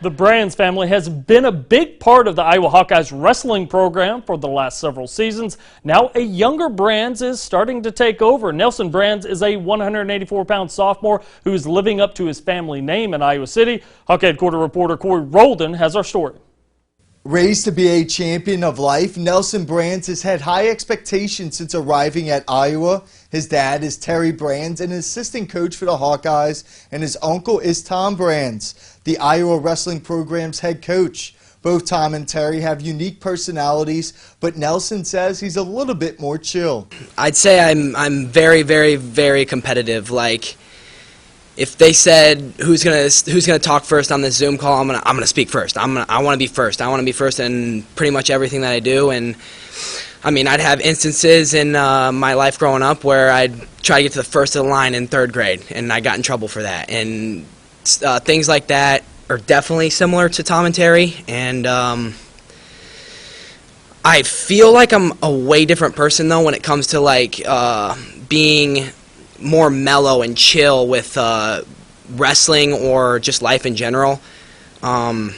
The Brands family has been a big part of the Iowa Hawkeyes wrestling program for the last several seasons. Now a younger Brands is starting to take over. Nelson Brands is a 184-pound sophomore who is living up to his family name in Iowa City. Hawk Headquarters reporter Corey Roldan has our story. Raised to be a champion of life, Nelson Brands has had high expectations since arriving at Iowa. His dad is Terry Brands, an assistant coach for the Hawkeyes, and his uncle is Tom Brands, the Iowa wrestling program's head coach. Both Tom and Terry have unique personalities, but Nelson says he's a little bit more chill. I'd say I'm very, very, very competitive. Like, if they said who's gonna talk first on this Zoom call, I'm gonna speak first. I want to be first. I want to be first in pretty much everything that I do. And I mean, I'd have instances in my life growing up where I'd try to get to the first of the line in third grade, and I got in trouble for that. And things like that are definitely similar to Tom and Terry. And I feel like I'm a way different person though when it comes to like being more mellow and chill with wrestling or just life in general. I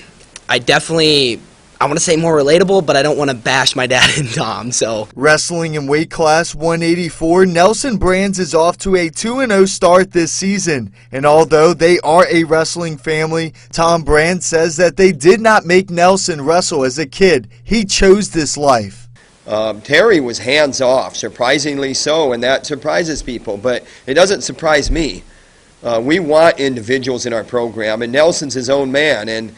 want to say more relatable, but I don't want to bash my dad and Tom. So wrestling in weight class 184, Nelson Brands is off to a 2-0 start this season. And although they are a wrestling family, Tom Brands says that they did not make Nelson wrestle as a kid. He chose this life. Terry was hands-off, surprisingly so, and that surprises people, but it doesn't surprise me. We want individuals in our program, and Nelson's his own man, and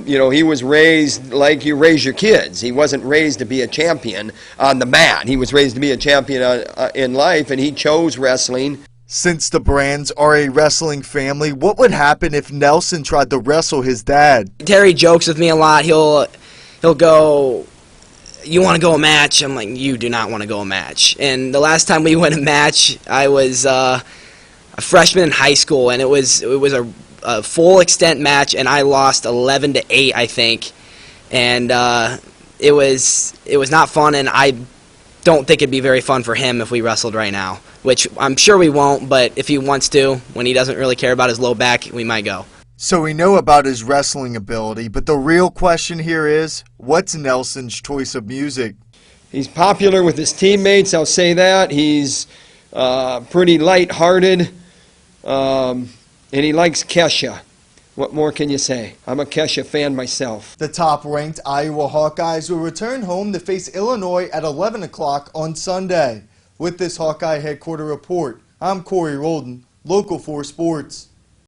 you know, he was raised like you raise your kids. He wasn't raised to be a champion on the mat. He was raised to be a champion in life, and he chose wrestling. Since the Brands are a wrestling family, what would happen if Nelson tried to wrestle his dad? Terry jokes with me a lot. He'll go, "You want to go a match?" I'm like, "You do not want to go a match." And the last time we went a match, I was a freshman in high school, and it was a full extent match, and I lost 11-8, I think. And it was not fun, and I don't think it'd be very fun for him if we wrestled right now, which I'm sure we won't. But if he wants to, when he doesn't really care about his low back, we might go. So we know about his wrestling ability, but the real question here is, what's Nelson's choice of music? He's popular with his teammates, I'll say that. He's pretty light-hearted, and he likes Kesha. What more can you say? I'm a Kesha fan myself. The top-ranked Iowa Hawkeyes will return home to face Illinois at 11 o'clock on Sunday. With this Hawkeye Headquarters report, I'm Corey Roldan, Local 4 Sports.